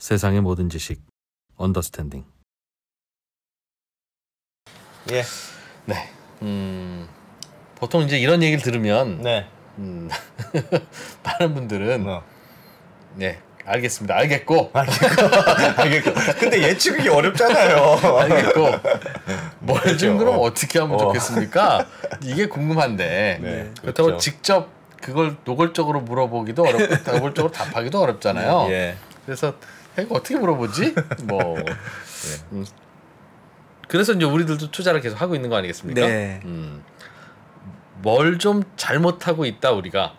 세상의 모든 지식 언더스탠딩. 예. 네. 보통 이제 이런 얘기를 들으면 네. 다른 분들은 네, 알겠습니다. 알겠고. 근데 예측이 어렵잖아요. 알겠고. 뭘 좀 그럼 어떻게 하면 어. 좋겠습니까? 이게 궁금한데. 네, 그렇다고 그렇죠. 직접 그걸 노골적으로 물어보기도 어렵고 노골적으로 답하기도 어렵잖아요. 예. 그래서 이거 어떻게 물어보지? 뭐. 그래서 이제 우리들도 투자를 계속 하고 있는 거 아니겠습니까? 네. 뭘 좀 잘못하고 있다 우리가.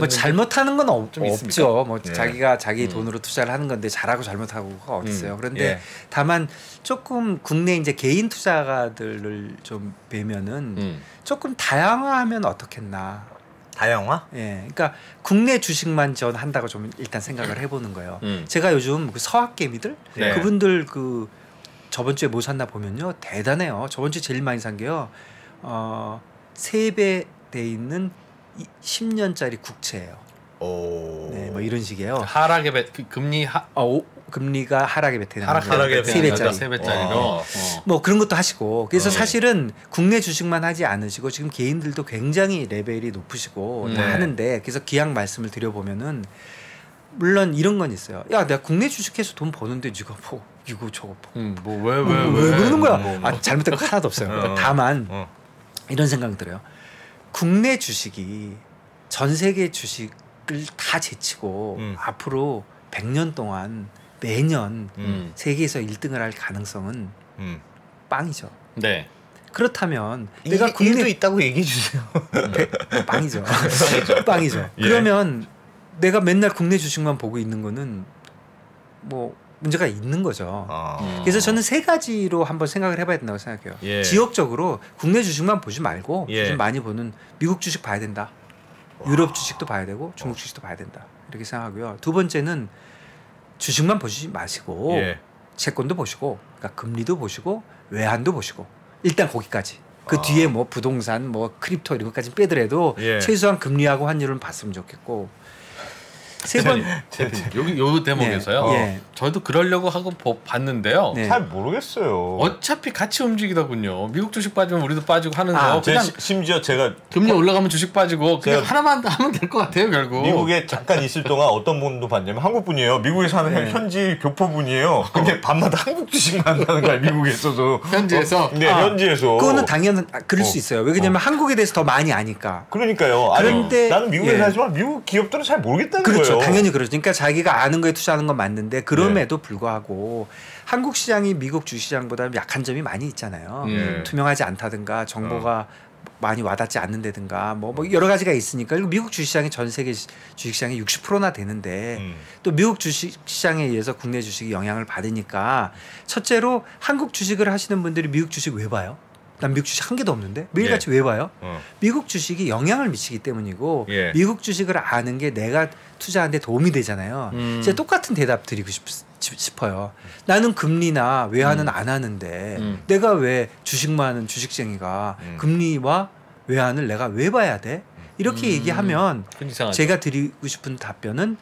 뭐 잘못하는 건 좀 없죠. 있습니까? 뭐 네. 자기가 자기 돈으로 투자를 하는 건데 잘하고 잘못하고가 어딨어요. 그런데 예. 다만 조금 국내 이제 개인 투자가들을 좀 뵈면은 조금 다양화하면 어떻겠나. 다양화? 예, 그러니까 국내 주식만 한다고 좀 일단 생각을 해보는 거예요. 음. 제가 요즘 그 서학개미들 네. 그분들 그 저번 주에 뭐 샀나 보면요 대단해요. 저번 주에 제일 많이 산 게요 3배 돼 있는 10년짜리 국채예요. 오. 네, 뭐 이런 식이에요. 하락의 금리 금리가 하락에 배트는 하락에 3배짜리. 3배짜리로. 뭐 그런 것도 하시고 그래서 네. 사실은 국내 주식만 하지 않으시고 지금 개인들도 굉장히 레벨이 높으시고 다 네. 하는데 그래서 기왕 말씀을 드려보면은 물론 이런 건 있어요. 야 내가 국내 주식해서 돈 버는데 네가 뭐 이거 저거 뭐왜 그러는 거야? 뭐. 잘못된 거 하나도 없어요. 다만 이런 생각 들어요. 국내 주식이 전 세계 주식을 다 제치고 앞으로 100년 동안 매년 세계에서 1등을 할 가능성은 빵이죠. 네. 그렇다면 내가 내가 국내 있다고 얘기해 주세요. 빵이죠. 빵이죠. 예. 그러면 내가 맨날 국내 주식만 보고 있는 거는 뭐 문제가 있는 거죠. 그래서 저는 세 가지로 한번 생각을 해봐야 된다고 생각해요. 예. 지역적으로 국내 주식만 보지 말고 예. 요즘 많이 보는 미국 주식 봐야 된다. 유럽 주식도 봐야 되고 중국 주식도 봐야 된다. 이렇게 생각하고요. 두 번째는 주식만 보지 마시고 예. 채권도 보시고 그러니까 금리도 보시고 외환도 보시고 일단 거기까지. 그 뒤에 뭐 부동산 뭐 크립토 이런 것까지 빼더라도 예. 최소한 금리하고 환율은 봤으면 좋겠고 세 번 여기 요 대목에서요. 예. 저도 그러려고 하고 봤는데요. 네. 잘 모르겠어요. 어차피 같이 움직이더군요. 미국 주식 빠지면 우리도 빠지고 하는 아, 거. 그냥 심지어 제가 금리 올라가면 주식 빠지고 그냥 제가 하나만 하면 될 것 같아요, 결국. 미국에 잠깐 있을 동안 어떤 분도 봤냐면 한국 분이에요. 미국에 사는 네. 현지 교포 분이에요. 근데 밤마다 한국 주식만 한다는 거야. 미국에서도. 현지에서? 네, 현지에서. 그거는 당연 그럴 수 있어요. 왜냐면 한국에 대해서 더 많이 아니까. 그러니까요. 아니, 그런데 나는 미국에 예. 살지만 미국 기업들은 잘 모르겠다는 그렇죠. 거예요. 당연히 그렇죠. 그러니까 자기가 아는 거에 투자하는 건 맞는데 그럼에도 불구하고 한국 시장이 미국 주시장보다 약한 점이 많이 있잖아요. 투명하지 않다든가 정보가 많이 와닿지 않는다든가 뭐 여러 가지가 있으니까 그리고 미국 주시장이 전 세계 주식시장의 60%나 되는데 또 미국 주식시장에 의해서 국내 주식이 영향을 받으니까 첫째로 한국 주식을 하시는 분들이 미국 주식 왜 봐요? 난 미국 주식 한 개도 없는데 매일같이 왜 봐요? 미국 주식이 영향을 미치기 때문이고 예. 미국 주식을 아는 게 내가 투자하는 데 도움이 되잖아요. 제가 똑같은 대답 드리고 싶어요. 나는 금리나 외환은 안 하는데 내가 왜 주식만 하는 주식쟁이가 금리와 외환을 내가 왜 봐야 돼? 이렇게 얘기하면 제가 드리고 싶은 답변은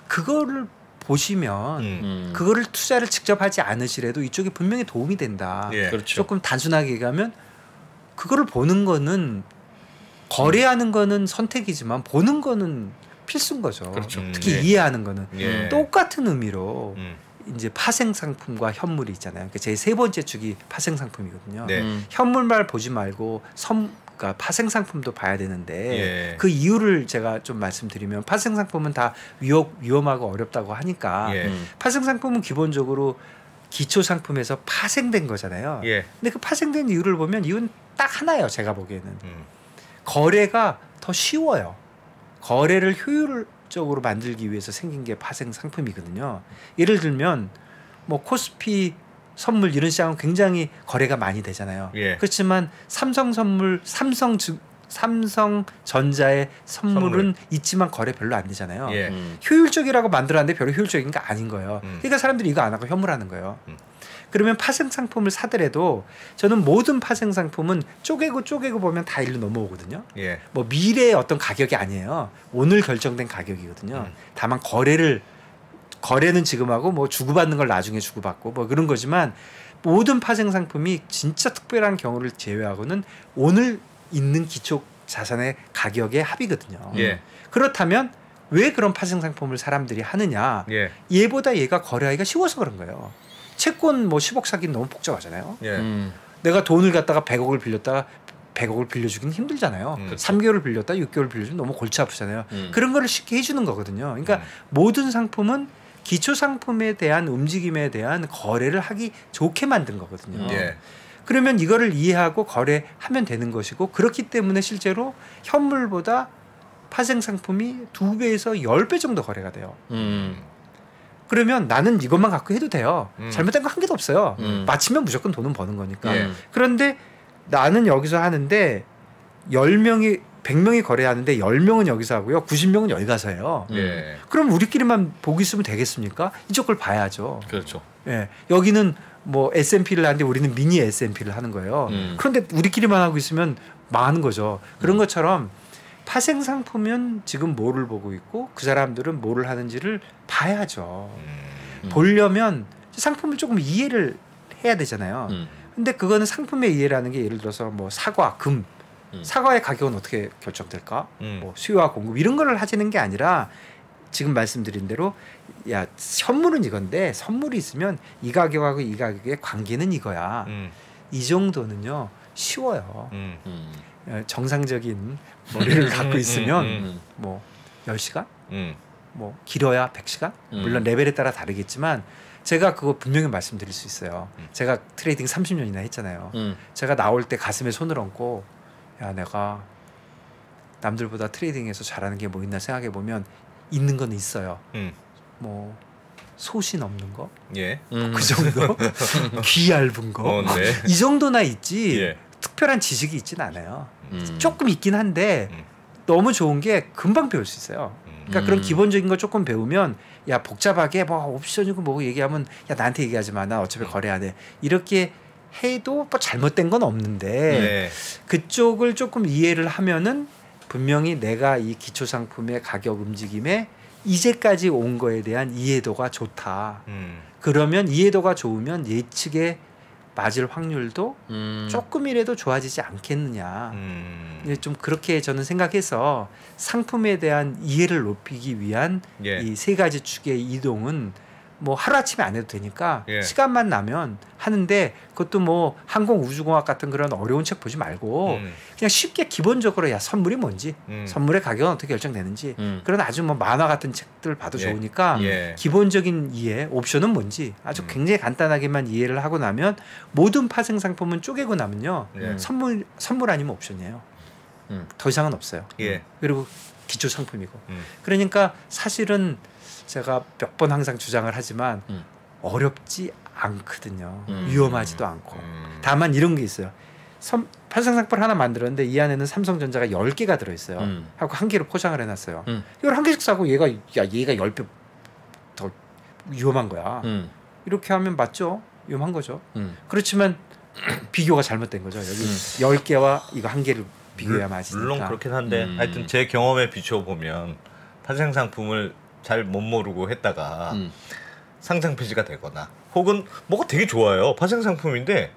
그거를 보시면 그거를 투자를 직접 하지 않으시래도 이쪽에 분명히 도움이 된다. 예. 그렇죠. 조금 단순하게 얘기하면 그거를 보는 거는 거래하는 거는 선택이지만 보는 거는 필수인 거죠. 그렇죠. 특히 예. 이해하는 거는 예. 똑같은 의미로 이제 파생 상품과 현물이 있잖아요. 그러니까 제 세 번째 축이 파생 상품이거든요. 네. 현물만 보지 말고 그러니까 파생 상품도 봐야 되는데 예. 그 이유를 제가 좀 말씀드리면 파생 상품은 다 위험하고 어렵다고 하니까 예. 파생 상품은 기본적으로 기초 상품에서 파생된 거잖아요. 예. 근데 그 파생된 이유를 보면 이유는 딱 하나예요. 제가 보기에는 거래가 더 쉬워요. 거래를 효율적으로 만들기 위해서 생긴 게 파생 상품이거든요. 예를 들면 뭐 코스피 선물 이런 시장은 굉장히 거래가 많이 되잖아요. 예. 그렇지만 삼성 선물, 삼성전자의 선물은 있지만 거래 별로 안 되잖아요. 예. 효율적이라고 만들었는데 별로 효율적인 게 아닌 거예요. 그러니까 사람들이 이거 안 하고 현물하는 거예요. 그러면 파생 상품을 사더라도 저는 모든 파생 상품은 쪼개고 보면 다 일로 넘어오거든요. 예. 뭐 미래의 어떤 가격이 아니에요. 오늘 결정된 가격이거든요. 다만 거래를 거래는 지금 하고 뭐 주고받는 걸 나중에 주고받고 뭐 그런 거지만 모든 파생 상품이 진짜 특별한 경우를 제외하고는 오늘 있는 기초 자산의 가격의 합이거든요. 예. 그렇다면 왜 그런 파생 상품을 사람들이 하느냐? 예. 얘보다 얘가 거래하기가 쉬워서 그런 거예요. 채권 뭐 10억 사기는 너무 복잡하잖아요. 예. 내가 돈을 갖다가 100억을 빌렸다가 100억을 빌려주기는 힘들잖아요. 3개월을 빌렸다 6개월을 빌려주면 너무 골치 아프잖아요. 그런 거를 쉽게 해주는 거거든요. 그러니까 모든 상품은 기초 상품에 대한 움직임에 대한 거래를 하기 좋게 만든 거거든요. 예. 그러면 이거를 이해하고 거래하면 되는 것이고 그렇기 때문에 실제로 현물보다 파생 상품이 2배에서 10배 정도 거래가 돼요. 그러면 나는 이것만 갖고 해도 돼요. 잘못된 거 한 개도 없어요. 맞히면 무조건 돈은 버는 거니까. 그런데 나는 여기서 하는데 10명이 100명이 거래하는데 10명은 여기서 하고요. 90명은 여기 가서 해요. 예. 그럼 우리끼리만 보고 있으면 되겠습니까? 이쪽 걸 봐야죠. 그렇죠. 예. 여기는 뭐 S&P를 하는데 우리는 미니 S&P를 하는 거예요. 그런데 우리끼리만 하고 있으면 망하는 거죠. 그런 것처럼 파생 상품은 지금 뭐를 보고 있고 그 사람들은 뭐를 하는지를 봐야죠. 보려면 상품을 조금 이해를 해야 되잖아요. 근데 그거는 상품의 이해라는 게 예를 들어서 뭐 사과, 금, 사과의 가격은 어떻게 결정될까? 뭐 수요와 공급 이런 거를 하시는 게 아니라 지금 말씀드린 대로 야 선물은 이건데 선물이 있으면 이 가격하고 이 가격의 관계는 이거야. 이 정도는요 쉬워요. 정상적인 머리를 갖고 있으면 뭐 10시간? 뭐 길어야 100시간? 물론 레벨에 따라 다르겠지만 제가 그거 분명히 말씀드릴 수 있어요. 제가 트레이딩 30년이나 했잖아요. 제가 나올 때 가슴에 손을 얹고 야 내가 남들보다 트레이딩에서 잘하는 게 뭐 있나 생각해 보면 있는 건 있어요. 뭐 소신 없는 거, 예. 그 정도, 귀 얇은 거, 네. 이 정도나 있지. 예. 특별한 지식이 있지는 않아요. 조금 있긴 한데 너무 좋은 게 금방 배울 수 있어요. 그러니까 그런 기본적인 거 조금 배우면 야 복잡하게 뭐 옵션이고 뭐 얘기하면 야 나한테 얘기하지 마. 나 어차피 거래 안 해. 이렇게 해도 뭐 잘못된 건 없는데 네. 그쪽을 조금 이해를 하면은 분명히 내가 이 기초 상품의 가격 움직임에 이제까지 온 거에 대한 이해도가 좋다. 그러면 이해도가 좋으면 예측에 맞을 확률도 조금이라도 좋아지지 않겠느냐. 좀 그렇게 저는 생각해서 상품에 대한 이해를 높이기 위한 예. 이 세 가지 축의 이동은 뭐 하루아침에 안 해도 되니까 예. 시간만 나면 하는데 그것도 뭐 항공우주공학 같은 그런 어려운 책 보지 말고 그냥 쉽게 기본적으로 야 선물이 뭔지 선물의 가격은 어떻게 결정되는지 그런 아주 뭐 만화 같은 책들 봐도 예. 좋으니까 예. 기본적인 이해 옵션은 뭔지 아주 굉장히 간단하게만 이해를 하고 나면 모든 파생 상품은 쪼개고 나면요 예. 선물 아니면 옵션이에요. 더 이상은 없어요. 예. 그리고 기초 상품이고 그러니까 사실은 제가 몇 번 항상 주장을 하지만 어렵지 않거든요. 위험하지도 않고. 다만 이런 게 있어요. 파생 상품을 하나 만들었는데 이 안에는 삼성전자가 10개가 들어있어요. 하고 한 개로 포장을 해놨어요. 이걸 한 개씩 사고 얘가 10배 더 위험한 거야. 이렇게 하면 맞죠? 위험한 거죠. 그렇지만 비교가 잘못된 거죠. 여기 10개와 이거 한 개를 비교해야 맞으니까. 물론 그렇긴 한데 하여튼 제 경험에 비춰보면 파생 상품을 잘 못 모르고 했다가 상장 폐지가 되거나 혹은 뭐가 되게 좋아요. 파생 상품인데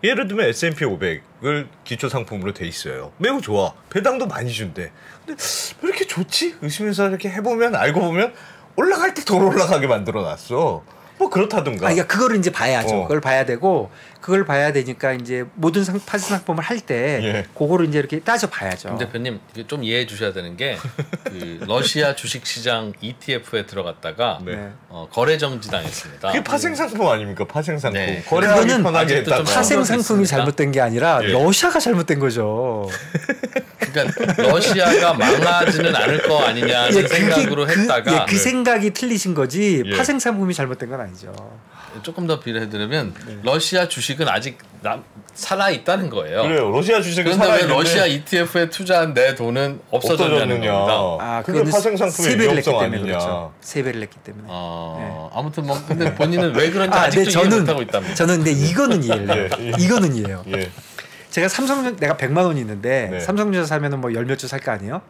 예를 들면 S&P 500을 기초 상품으로 돼 있어요. 매우 좋아. 배당도 많이 준대. 근데 왜 이렇게 좋지? 의심해서 이렇게 해보면 알고 보면 올라갈 때 더 올라가게 만들어 놨어. 뭐 그렇다든가. 그러니까 그거를 이제 봐야죠. 그걸 봐야 되고 그걸 봐야 되니까 이제 모든 파생 상품을 할 때 예. 그거를 이제 이렇게 따져 봐야죠. 김 대표님 이게 좀 이해해 주셔야 되는 게 그 러시아 주식시장 ETF에 들어갔다가 네. 거래 정지당했습니다. 그게 파생 상품 아닙니까? 파생 상품. 네. 거래하기 그거는 편하게 아직도 좀 했다가. 파생 상품이 있습니다. 잘못된 게 아니라 예. 러시아가 잘못된 거죠. 그러니까 러시아가 망하지는 않을 거 아니냐는 예, 생각으로 했다가 그 생각이 틀리신 거지 예. 파생 상품이 잘못된 건 아니죠. 조금 더 비례해드리면 러시아 주식은 아직 살아 있다는 거예요. 그래요. 러시아 주식은 그런데 왜 살아있는데 러시아 ETF에 투자한 내 돈은 없어졌냐는 겁니다. 아, 그게 그거는 파생 상품의 3배를 냈기 위험성 때문에 아니냐. 그렇죠. 3배를 냈기 때문에. 아무튼 뭐 근데 본인은 왜 그런지 아, 아직도 근데 이해 못하고 있답니다. 저는 근데 이거는 이해해요. 예. 이거는 이해해요. 예. 제가 내가 100만 원이 있는데 네. 삼성전자 사면은 뭐 열 몇 주 살 거 아니에요?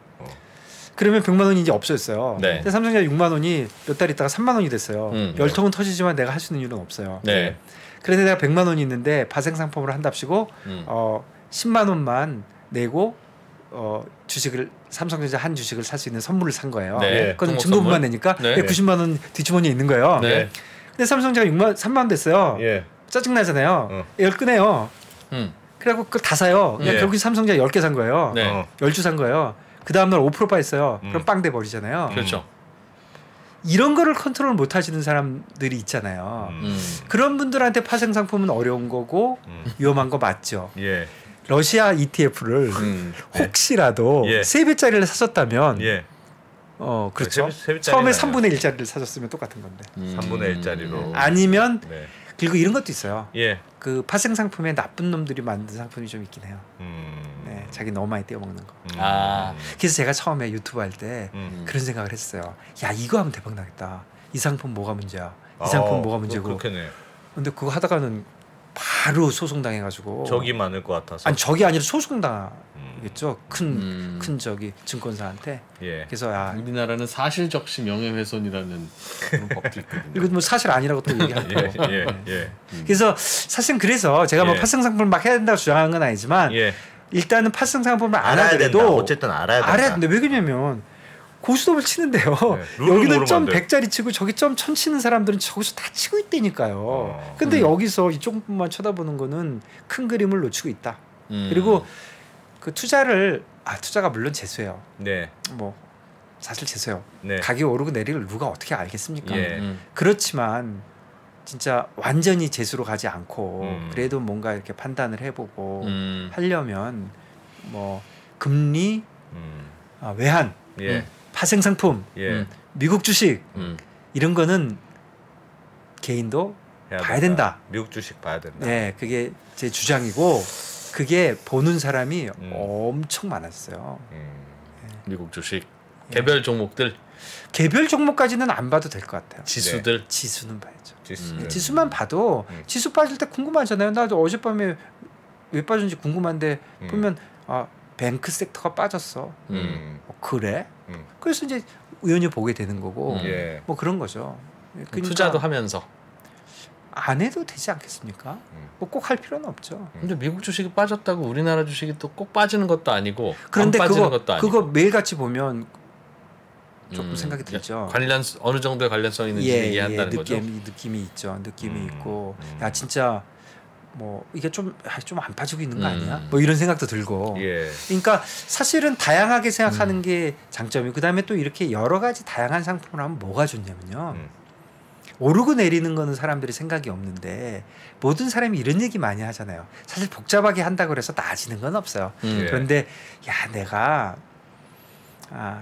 그러면 100만 원이 이제 없어졌어요. 네. 근데 삼성전자 6만 원이 몇 달 있다가 3만 원이 됐어요. 열통은 터지지만 내가 할 수 있는 일은 없어요. 네. 그런데 내가 100만 원이 있는데 파생 상품으로 한답시고 10만 원만 내고 주식을 삼성전자 한 주식을 살 수 있는 선물을 산 거예요. 네. 그건 중도분만 내니까 네. 190만 원 뒷주머니에 있는 거예요. 네. 근데 삼성전자가 3만 원 됐어요. 예. 짜증 나잖아요. 이걸 꺼내요. 그래갖고 그걸 다 사요. 그러니까 예. 결국 삼성전자 10개 산 거예요. 네. 10주 산 거예요. 그 다음날 5% 빠졌어요. 그럼 빵 돼 버리잖아요. 그렇죠. 이런 거를 컨트롤 못 하시는 사람들이 있잖아요. 그런 분들한테 파생 상품은 어려운 거고 위험한 거 맞죠. 예. 러시아 ETF를 혹시라도 예. 3배짜리를 사셨다면 예. 그렇죠. 세 배짜리는 처음에 아니야. 3분의 1짜리를 사셨으면 똑같은 건데. 3분의 1짜리로. 아니면 네. 그리고 이런 것도 있어요. 예. 그 파생 상품에 나쁜 놈들이 만든 상품이 좀 있긴 해요. 네, 자기 너무 많이 떼어먹는 거. 아. 그래서 제가 처음에 유튜브 할 때 그런 생각을 했어요. 야 이거 하면 대박 나겠다. 이 상품 뭐가 문제야? 이 상품 뭐가 문제고? 그렇겠네. 근데 그거 하다가는 바로 소송 당해가지고. 적이 많을 것 같아서. 아니 적이 아니라 소송 당하겠죠. 큰 저기 증권사한테. 예. 그래서 야 우리나라는 사실적시 명예훼손이라는 그런 법도 있거든요. 이거 뭐 사실 아니라고 또 얘기하고. 예. 그래서 사실은 그래서 제가 뭐 예. 파생 상품을 막 해야 된다고 주장하는 건 아니지만 예. 일단은 파생 상품을 알아야 된다. 알아더라도 어쨌든 알아야 된다. 알아야 된다. 왜 그러냐면 고스톱을 치는데요. 룰을 여기는 모르면 점 안 돼. 100짜리 치고 저기 점 1000 치는 사람들은 저기서 다 치고 있다니까요. 근데 여기서 이쪽만 쳐다보는 거는 큰 그림을 놓치고 있다. 그리고 그 투자가 물론 재수예요. 네. 뭐 사실 재수예요. 네. 가격이 오르고 내리를 누가 어떻게 알겠습니까? 예. 그렇지만 진짜 완전히 재수로 가지 않고 그래도 뭔가 이렇게 판단을 해보고 하려면 뭐 금리, 외환, 예. 파생 상품, 예. 미국 주식 이런 거는 개인도 봐야 된다. 미국 주식 봐야 된다. 네, 그게 제 주장이고 그게 보는 사람이 엄청 많았어요. 미국 주식 개별 종목들 개별 종목까지는 안 봐도 될 것 같아요. 지수들 지수는 봐야죠. 지수. 지수만 봐도 지수 빠질 때 궁금하잖아요. 나도 어젯밤에 왜 빠졌는지 궁금한데 보면 뱅크 섹터가 빠졌어. 그래? 그래서 이제 우연히 보게 되는 거고 예. 뭐 그런 거죠. 그러니까 투자도 하면서. 안 해도 되지 않겠습니까? 뭐 꼭 할 필요는 없죠. 근데 미국 주식이 빠졌다고 우리나라 주식이 또 꼭 빠지는 것도 아니고 그런데 안 빠지는 것도 아니고. 그거 매일같이 보면 조금 생각이 들죠. 어느 정도의 관련성 있는 얘기한다는 거죠. 느낌이 있죠. 느낌이 있고 야 진짜 뭐 이게 좀 안 빠지고 있는 거 아니야? 뭐 이런 생각도 들고. 예. 그러니까 사실은 다양하게 생각하는 게 장점이고 그다음에 또 이렇게 여러 가지 다양한 상품을 하면 뭐가 좋냐면요. 오르고 내리는 거는 사람들이 생각이 없는데 모든 사람이 이런 얘기 많이 하잖아요. 사실 복잡하게 한다고 해서 나아지는 건 없어요. 그런데 야 내가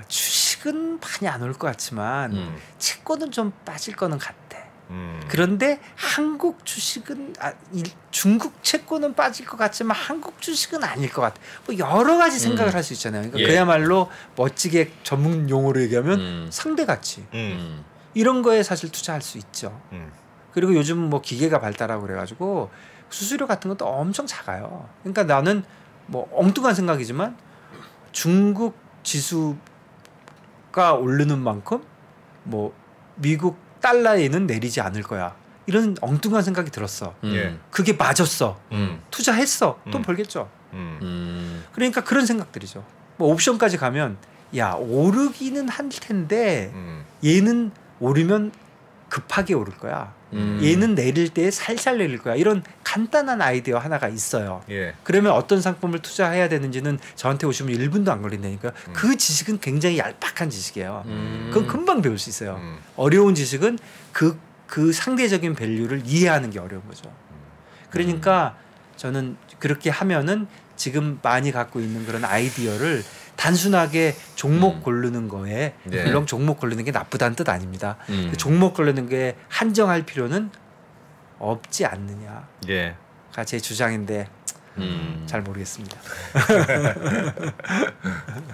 주식은 많이 안 올 것 같지만 채권은 좀 빠질 거는 같대. 그런데 한국 주식은 중국 채권은 빠질 것 같지만 한국 주식은 아닐 것 같아. 뭐 여러 가지 생각을 할 수 있잖아요. 그러니까 그야말로 멋지게 전문 용어로 얘기하면 상대 가치. 이런 거에 사실 투자할 수 있죠. 그리고 요즘 뭐 기계가 발달하고 그래가지고 수수료 같은 것도 엄청 작아요. 그러니까 나는 뭐 엉뚱한 생각이지만 중국 지수가 오르는 만큼 뭐 미국 달러에는 내리지 않을 거야. 이런 엉뚱한 생각이 들었어. 그게 맞았어. 투자했어. 돈 벌겠죠. 그러니까 그런 생각들이죠. 뭐 옵션까지 가면 야 오르기는 할 텐데 얘는 오르면 급하게 오를 거야. 얘는 내릴 때 살살 내릴 거야. 이런 간단한 아이디어 하나가 있어요. 예. 그러면 어떤 상품을 투자해야 되는지는 저한테 오시면 1분도 안 걸린다니까. 그 지식은 굉장히 얄팍한 지식이에요. 그건 금방 배울 수 있어요. 어려운 지식은 그 상대적인 밸류를 이해하는 게 어려운 거죠. 그러니까 저는 그렇게 하면은 지금 많이 갖고 있는 그런 아이디어를 단순하게 종목 고르는 거에 물론 종목 고르는 게 나쁘다는 뜻 아닙니다. 종목 고르는 게 한정할 필요는 없지 않느냐가 예. 제 주장인데 잘 모르겠습니다.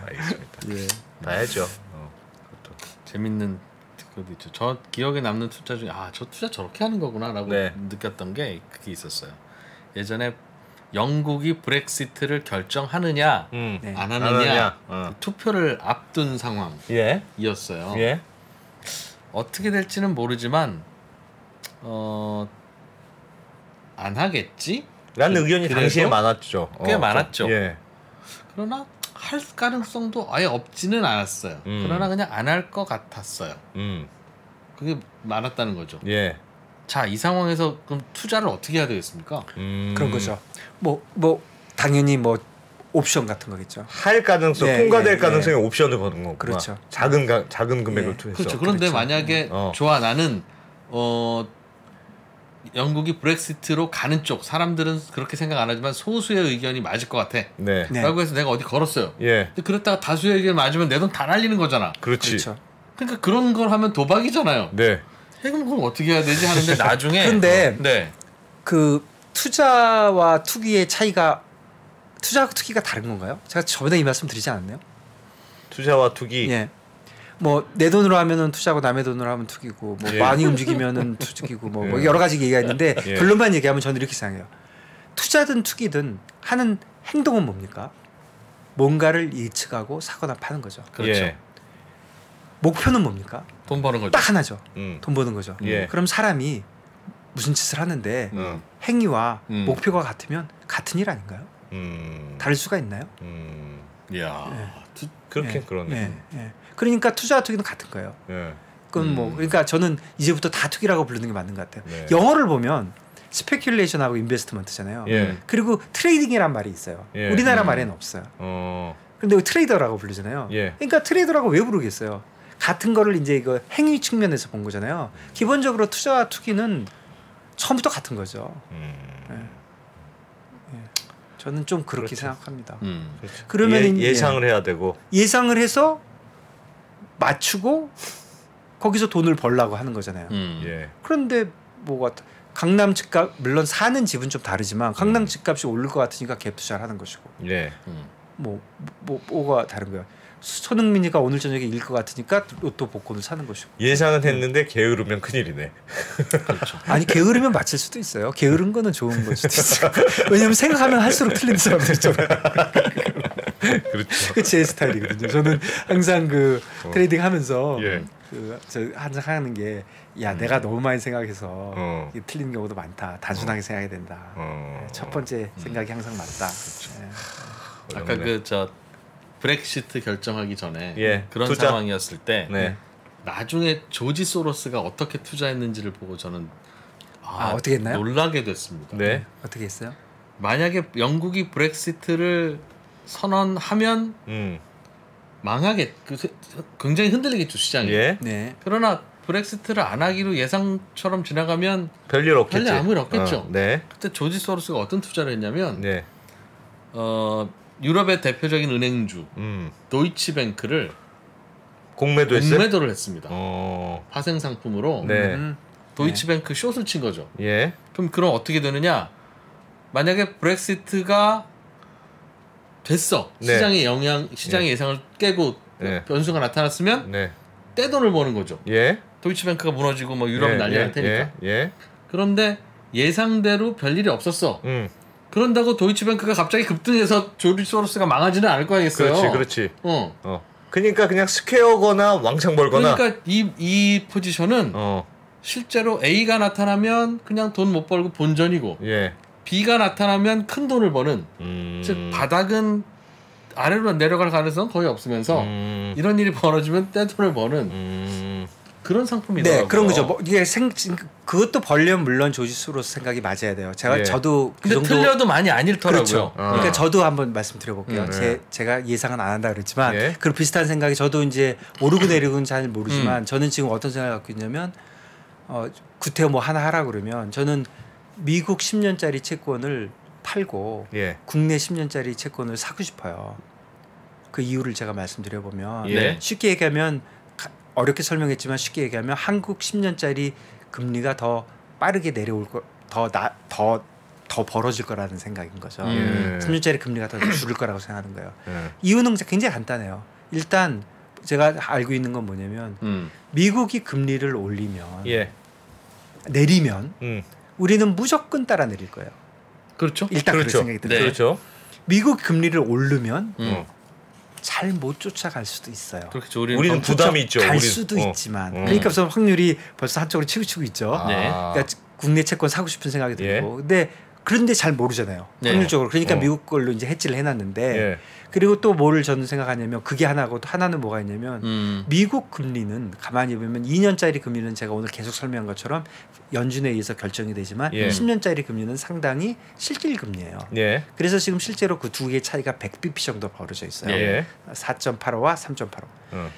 알겠습니다. 예. 봐야죠. 재밌는 그것도 있죠. 저 기억에 남는 투자 중에 저 투자 저렇게 하는 거구나라고 네. 느꼈던 게 그게 있었어요. 예전에 영국이 브렉시트를 결정하느냐 네. 안 하느냐 어. 투표를 앞둔 예. 상황이었어요. 예. 어떻게 될지는 모르지만 안 하겠지? 라는 의견이 그래도 당시에 많았죠. 꽤 많았죠. 예. 그러나 할 가능성도 아예 없지는 않았어요. 그러나 그냥 안 할 것 같았어요. 그게 많았다는 거죠. 예. 자, 이 상황에서 그럼 투자를 어떻게 해야 되겠습니까? 그런 거죠. 뭐 당연히 뭐 옵션 같은 거겠죠. 할 가능성, 예, 통과될 예, 가능성에 옵션을 거는 거구나. 그렇죠. 작은 금액을 예. 투해서. 그렇죠. 그런데 그렇죠. 만약에 좋아 나는 영국이 브렉시트로 가는 쪽 사람들은 그렇게 생각 안 하지만 소수의 의견이 맞을 것 같아. 네. 네. 라고 해서 내가 어디 걸었어요. 예. 근데 그랬다가 다수의 의견 맞으면 내 돈 다 날리는 거잖아. 그렇지. 그렇죠. 그러니까 그런 걸 하면 도박이잖아요. 네. 그럼 그걸 어떻게 해야 되지 하는데 나중에 근데 네. 그 투자와 투기의 차이가 투자하고 투기가 다른 건가요? 제가 저번에 이 말씀 드리지 않았나요? 투자와 투기. 예. 뭐 내 돈으로 하면은 투자고 남의 돈으로 하면 투기고 뭐 예. 많이 움직이면은 투기고 뭐 예. 여러 가지 얘기가 있는데 예. 결론만 얘기하면 저는 이렇게 생각해요. 투자든 투기든 하는 행동은 뭡니까? 뭔가를 예측하고 사거나 파는 거죠. 그렇죠. 예. 목표는 뭡니까? 돈 버는 거죠. 딱 하나죠. 음. 돈 버는 거죠. 예. 그럼 사람이 무슨 짓을 하는데 행위와 목표가 같으면 같은 일 아닌가요? 다를 수가 있나요? 이야. 그렇게 예. 그러네. 예. 예. 그러니까 투자와 투기는 같은 거예요. 예. 그건 뭐 그러니까 저는 이제부터 다 투기라고 부르는 게 맞는 것 같아요. 네. 영어를 보면 스페큘레이션하고 인베스트먼트잖아요. 예. 그리고 트레이딩이란 말이 있어요. 예. 우리나라 말에는 없어요. 근데 트레이더라고 부르잖아요. 예. 그러니까 트레이더라고 왜 부르겠어요? 같은 거를 이제 이거 행위 측면에서 본 거잖아요. 기본적으로 투자와 투기는 처음부터 같은 거죠. 예. 저는 좀 그렇게 그렇죠. 생각합니다. 그렇죠. 그러면 예상을 해야 되고. 예상을 해서 맞추고 거기서 돈을 벌라고 하는 거잖아요. 예. 그런데 뭐가 강남 집값 물론 사는 집은 좀 다르지만 강남 집값이 오를 것 같으니까 갭 투자를 하는 것이고 예. 뭐가 다른 거야. 손흥민이가 오늘 저녁에 일 것 같으니까 로또 복권을 사는 것이고. 예상은 했는데 게으르면 큰일이네. 그렇죠. 아니 게으르면 맞힐 수도 있어요. 게으른 거는 좋은 걸 수도 있어요. 왜냐면 생각하면 할수록 틀린 사람들 있잖아요. 그렇죠. 그 제 스타일이거든요. 저는 항상 그 트레이딩 하면서 예. 저 항상 하는 게 야 내가 너무 많이 생각해서 이게 틀린 경우도 많다. 단순하게 생각해야 된다. 첫 번째 생각이 항상 맞다. 예. 아까 그 저 브렉시트 결정하기 전에 예, 그런 투자. 상황이었을 때 네. 나중에 조지 소로스가 어떻게 투자했는지를 보고 저는 어떻게 했나요? 놀라게 됐습니다. 네. 어떻게 했어요? 만약에 영국이 브렉시트를 선언하면 굉장히 흔들리겠죠 시장이. 예. 네. 그러나 브렉시트를 안 하기로 예상처럼 지나가면 별일 없겠지. 별일 아무 일 없겠죠. 네. 그때 조지 소로스가 어떤 투자를 했냐면 네. 유럽의 대표적인 은행주 도이치뱅크를 공매도 했어요? 공매도를 했습니다. 어. 파생 상품으로 네. 도이치뱅크 숏을 친 거죠. 예. 그럼 어떻게 되느냐? 만약에 브렉시트가 됐어. 네. 시장의 예상을 깨고 네. 변수가 나타났으면 네. 떼돈을 버는 거죠. 예. 도이치뱅크가 무너지고 뭐 유럽 예, 난리 날 테니까. 예. 그런데 예상대로 별일이 없었어. 음. 그런다고 도이치뱅크가 갑자기 급등해서 조지 소로스가 망하지는 않을 거겠어요. 그렇지. 어. 그러니까 그냥 스퀘어거나 왕창 벌거나. 그러니까 이 포지션은 실제로 A가 나타나면 그냥 돈 못 벌고 본전이고 예. B가 나타나면 큰 돈을 버는 즉 바닥은 아래로 내려갈 가능성은 거의 없으면서 이런 일이 벌어지면 떼돈을 버는 그런 상품이더라고요. 네, 그런 거죠. 뭐 이게 그것도 벌려면 물론 조지 소로스 생각이 맞아야 돼요. 예. 저도 그 근데 정도 틀려도 많이 안 잃더라고요. 그렇죠. 그러니까 저도 한번 말씀드려볼게요. 네. 제가 예상은 안 한다 그랬지만 예. 그런 비슷한 생각이 저도 이제 오르고 내리고는 잘 모르지만 저는 지금 어떤 생각을 갖고 있냐면 구태여 뭐 하나 하라 그러면 저는 미국 10년짜리 채권을 팔고 예. 국내 10년짜리 채권을 사고 싶어요. 그 이유를 제가 말씀드려보면 예. 쉽게 얘기하면 어렵게 설명했지만 쉽게 얘기하면 한국 10년짜리 금리가 더 빠르게 내려올 더 벌어질 거라는 생각인 거죠. 10년짜리 금리가 더 줄을 거라고 생각하는 거예요. 이유는 굉장히 간단해요. 일단 제가 알고 있는 건 뭐냐면 미국이 금리를 올리면 예. 내리면 음. 우리는 무조건 따라 내릴 거예요. 그렇죠. 일단 그렇죠. 그런 생각이 들어요. 네. 그렇죠. 미국 금리를 오르면 잘 못 쫓아갈 수도 있어요. 그렇죠. 우리는 부담이 있죠. 갈 우리는. 수도 있지만 그러니까 우선 확률이 벌써 한쪽으로 치우치고 있죠. 네. 그러니까 국내 채권 사고 싶은 생각이 들고 예. 근데 그런데 잘 모르잖아요. 네. 확률적으로. 그러니까 미국 걸로 이제 해지를 해놨는데 예. 그리고 또 뭐를 저는 생각하냐면 그게 하나고 또 하나는 뭐가 있냐면 미국 금리는 가만히 보면 2년짜리 금리는 제가 오늘 계속 설명한 것처럼 연준에 의해서 결정이 되지만 예. 10년짜리 금리는 상당히 실질 금리예요. 예. 그래서 지금 실제로 그 두 개의 차이가 100bp 정도 벌어져 있어요. 예. 4.85와 3.85. 어.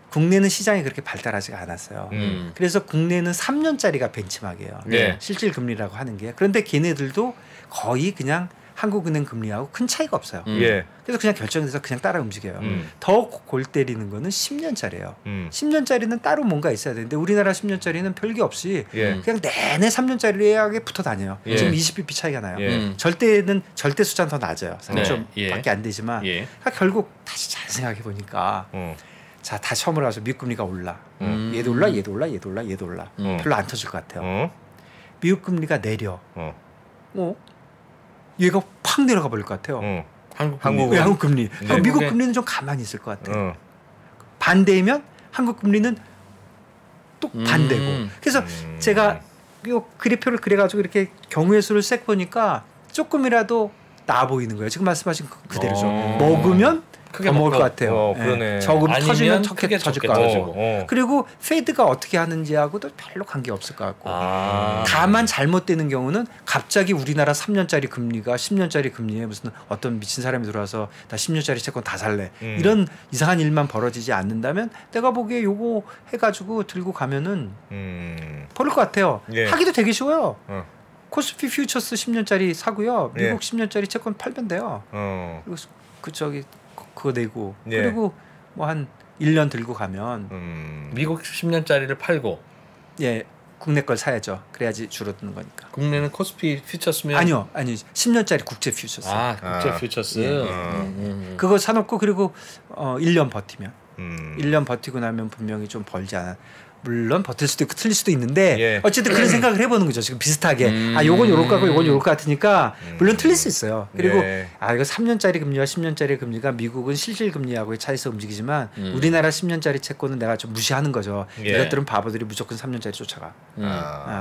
국내는 시장이 그렇게 발달하지가 않았어요. 그래서 국내는 3년짜리가 벤치마크예요. 네. 실질 금리라고 하는 게. 그런데 걔네들도 거의 그냥 한국은행 금리하고 큰 차이가 없어요. 예. 그래서 그냥 결정돼서 그냥 따라 움직여요. 더 골 때리는 거는 10년짜리예요. 10년짜리는 따로 뭔가 있어야 되는데 우리나라 10년짜리는 별게 없이 예. 그냥 내내 3년짜리에 붙어 다녀요. 예. 지금 20bp 차이가 나요. 예. 절대 숫자는 더 낮아요. 3점밖에 예. 안 되지만 예. 그러니까 결국 다시 잘 생각해 보니까 자, 다시 처음으로 가서 미국 금리가 올라. 얘도 올라, 얘도 올라, 얘도 올라, 얘도 올라. 별로 안 터질 것 같아요. 미국 금리가 내려. 얘가 팍 내려가 버릴 것 같아요. 한국 금리. 네. 미국 금리는 좀 가만히 있을 것 같아요. 반대이면 한국 금리는 또 반대고. 그래서 제가 이 그래프를 그려가지고 이렇게 경우의 수를 색 보니까 조금이라도 나아 보이는 거예요. 지금 말씀하신 그대로죠. 먹으면 크게 먹을 것 같아요. 그러네. 저금 터지면 크게 터질 것 같고. 터지고. 그리고 페드가 어떻게 하는지하고도 별로 관계 없을 것 같고. 다만 잘못되는 경우는 갑자기 우리나라 3년짜리 금리가 10년짜리 금리에 무슨 어떤 미친 사람이 들어와서 나 10년짜리 채권 다 살래. 이런 이상한 일만 벌어지지 않는다면 내가 보기에 요거 해가지고 들고 가면은 버릴 것 같아요. 예. 하기도 되게 쉬워요. 코스피 퓨처스 10년짜리 사고요. 미국 예. 10년짜리 채권 팔면 돼요. 그리고 그거 내고 예. 그리고 뭐 한 1년 들고 가면 미국 10년짜리를 팔고 예 국내 걸 사야죠. 그래야지 줄어드는 거니까. 국내는 코스피 퓨처스면 아니요 10년짜리 국제 퓨처스. 국제 퓨처스. 그거 사놓고 그리고 1년 버티면 1년 버티고 나면 분명히 좀 벌지 않아. 물론 버틸 수도 있고 틀릴 수도 있는데 예. 어쨌든 그런 생각을 해보는 거죠. 지금 비슷하게 요건 요럴 것 같고 요건 요럴 것 같으니까 물론 틀릴 수 있어요. 그리고 예. 이거 3년짜리 금리와 10년짜리 금리가 미국은 실질 금리하고의 차이에서 움직이지만 우리나라 10년짜리 채권은 내가 좀 무시하는 거죠. 예. 이것들은 바보들이 무조건 3년짜리 쫓아가.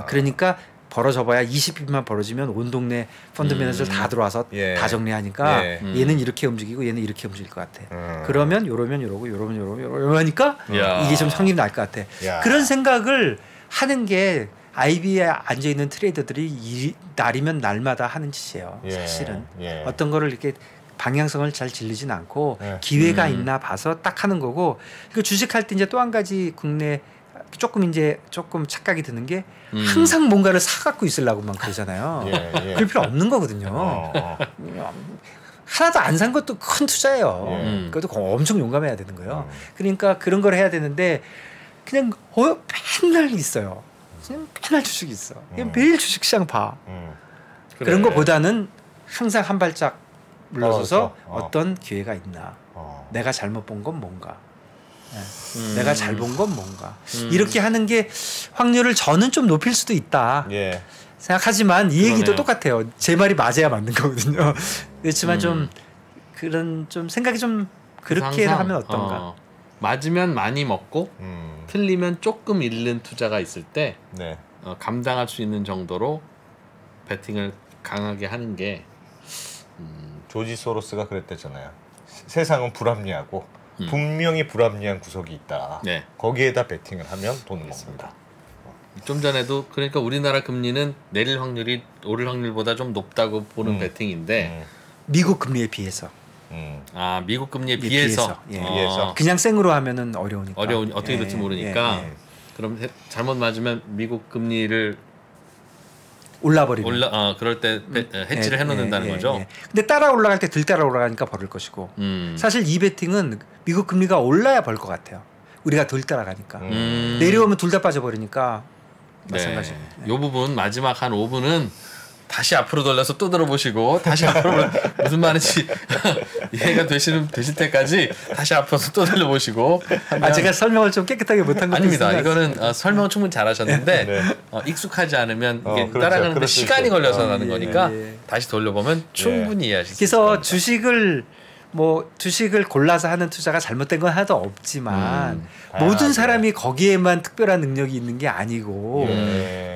그러니까 벌어져봐야 20bp만 벌어지면 온 동네 펀드 매니저 다 들어와서 예. 다 정리하니까 예. 얘는 이렇게 움직이고 얘는 이렇게 움직일 것 같아. 그러면 요러면 요러고 요러면 요러고 하니까 야. 이게 좀 성립이 날 것 같아. 야. 그런 생각을 하는 게 IB에 앉아 있는 트레이더들이 날이면 날마다 하는 짓이에요. 예. 사실은 예. 어떤 거를 이렇게 방향성을 잘 질리진 않고 예. 기회가 있나 봐서 딱 하는 거고. 그 주식할 때 이제 또 한 가지 국내 조금 착각이 드는 게 항상 뭔가를 사갖고 있으려고만 그러잖아요. 예. 그럴 필요 없는 거거든요. 하나도 안 산 것도 큰 투자예요. 그것도 엄청 용감해야 되는 거예요. 그러니까 그런 걸 해야 되는데 그냥 맨날 있어요. 그냥 맨날 주식이 있어. 그냥 매일 주식시장 봐. 그런 것보다는 항상 한 발짝 물러서서 어떤 기회가 있나. 내가 잘못 본 건 뭔가. 내가 잘 본 건 뭔가. 이렇게 하는 게 확률을 저는 좀 높일 수도 있다. 예. 생각하지만 이 얘기도 그러네요. 똑같아요. 제 말이 맞아야 맞는 거거든요. 그렇지만 좀 그런 좀 생각이 좀 그렇게 항상, 하면 어떤가. 맞으면 많이 먹고 틀리면 조금 잃는 투자가 있을 때 네. 감당할 수 있는 정도로 베팅을 강하게 하는 게 조지 소로스가 그랬대잖아요. 세상은 불합리하고 분명히 불합리한 구석이 있다. 네. 거기에다 베팅을 하면 돈을 먹습니다. 좀 전에도 그러니까 우리나라 금리는 내릴 확률이 오를 확률보다 좀 높다고 보는 베팅인데 미국 금리에 비해서. 미국 금리에 비해서 비해서. 그냥 생으로 하면은 어려우니까. 어떻게 될지 모르니까 그럼 잘못 맞으면 미국 금리를 올라버리면 그럴 때 해지를 해놓는다는 거죠. 근데 따라 올라갈 때 들 따라 올라가니까 버릴 것이고 사실 이 베팅은 미국 금리가 올라야 벌 것 같아요. 우리가 들 따라가니까 내려오면 둘 다 빠져버리니까 마찬가지. 이 부분 마지막 한 5분은 다시 앞으로 돌려서 또 들어보시고 다시 앞으로 무슨 말인지 이해가 되실 때까지 다시 앞으로 또 들려보시고. 제가 설명을 좀 깨끗하게 못한 것 아닙니다. 이거는 설명 충분히 잘하셨는데 네. 익숙하지 않으면 이게 그렇죠. 따라가는데 시간이 걸려서 나는 거니까 예. 다시 돌려보면 충분히 이해하실 수 있습니다. 그래서 주식을 골라서 하는 투자가 잘못된 건 하나도 없지만 모든 사람이 거기에만 특별한 능력이 있는 게 아니고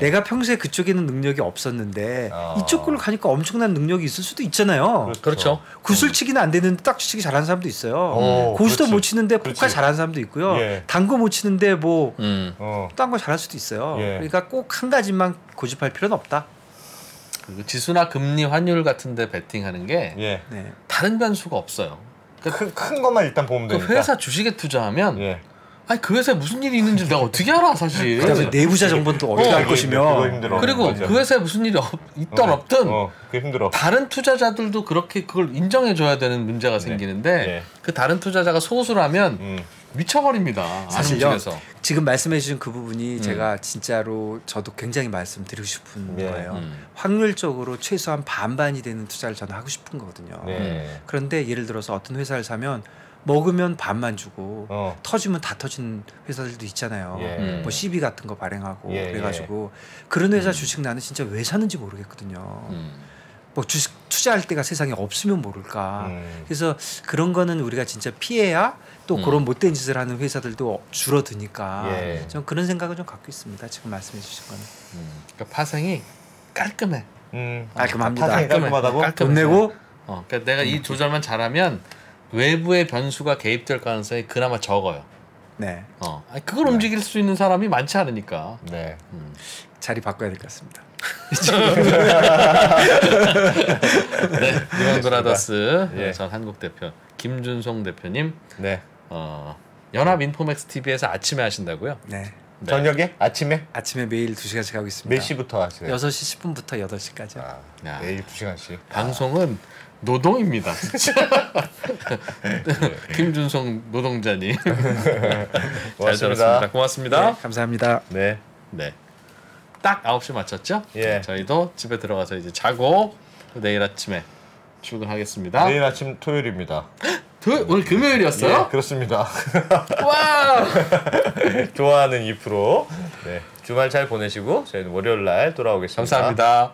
내가 평소에 그쪽에는 능력이 없었는데 이쪽 걸로 가니까 엄청난 능력이 있을 수도 있잖아요. 그렇죠. 구슬치기는 안 되는데 딱지치기 잘하는 사람도 있어요. 고수도 못 치는데 포카 잘하는 사람도 있고요. 당구 못 치는데 뭐 딴 거 잘할 수도 있어요. 그러니까 꼭 한 가지만 고집할 필요는 없다. 지수나 금리, 환율 같은데 베팅하는 게 네. 다른 변수가 없어요. 그러니까 큰 것만 일단 보면 그 되니까. 회사 주식에 투자하면 아니 그 회사에 무슨 일이 있는지 내가 어떻게 알아 사실. 그다음에 내부자 정보는 또 어떻게 할 것이며. 그리고 맞아. 그 회사에 무슨 일이 있든 없든 그게 힘들어. 다른 투자자들도 그렇게 그걸 인정해줘야 되는 문제가 생기는데 그 다른 투자자가 소수라면 미쳐버립니다. 사실요. 지금 말씀해주신 그 부분이 제가 진짜로 저도 굉장히 말씀드리고 싶은 거예요. 확률적으로 최소한 반반이 되는 투자를 저는 하고 싶은 거거든요. 그런데 예를 들어서 어떤 회사를 사면 먹으면 반만 주고 터지면 다 터진 회사들도 있잖아요. 뭐 CB 같은 거 발행하고 그래가지고 그런 회사 주식 나는 진짜 왜 사는지 모르겠거든요. 뭐 주식 투자할 때가 세상에 없으면 모를까. 그래서 그런 거는 우리가 진짜 피해야 또 그런 못된 짓을 하는 회사들도 줄어드니까 전 그런 생각을 좀 갖고 있습니다. 지금 말씀해 주신 거는. 그러니까 파생이 깔끔해. 깔끔합니다. 파생이 깔끔하다고? 돈 내고. 그러니까 내가 이 조절만 잘하면 외부의 변수가 개입될 가능성이 그나마 적어요. 네. 그걸 움직일 수 있는 사람이 많지 않으니까. 네. 자리 바꿔야 될 것 같습니다. 네, 리먼브라더스 전 한국 대표 김준송 대표님. 네. 연합 인포맥스 TV에서 아침에 하신다고요? 네. 저녁에? 아침에? 아침에 매일 2시간씩 하고 있습니다. 몇 시부터 하시나요? 6시 10분부터 8시까지. 매일 2시간씩. 방송은 노동입니다. 김준송 노동자님. 잘 들었습니다. 고맙습니다. 네, 감사합니다. 네. 네. 딱 9시 맞췄죠? 예. 저희도 집에 들어가서 이제 자고 내일 아침에 출근하겠습니다. 내일 아침 토요일입니다. 오늘 금요일이었어요? 예, 그렇습니다. 와! 좋아하는 2%. 네. 주말 잘 보내시고 저희는 월요일 날 돌아오겠습니다. 감사합니다.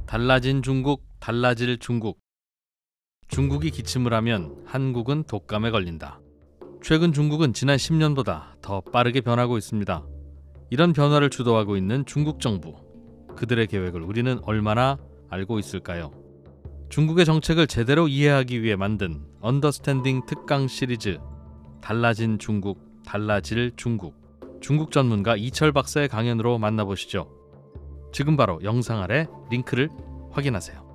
달라진 중국, 달라질 중국. 중국이 기침을 하면 한국은 독감에 걸린다. 최근 중국은 지난 10년보다 더 빠르게 변하고 있습니다. 이런 변화를 주도하고 있는 중국 정부. 그들의 계획을 우리는 얼마나 알고 있을까요? 중국의 정책을 제대로 이해하기 위해 만든 언더스탠딩 특강 시리즈 달라진 중국, 달라질 중국. 중국 전문가 이철 박사의 강연으로 만나보시죠. 지금 바로 영상 아래 링크를 확인하세요.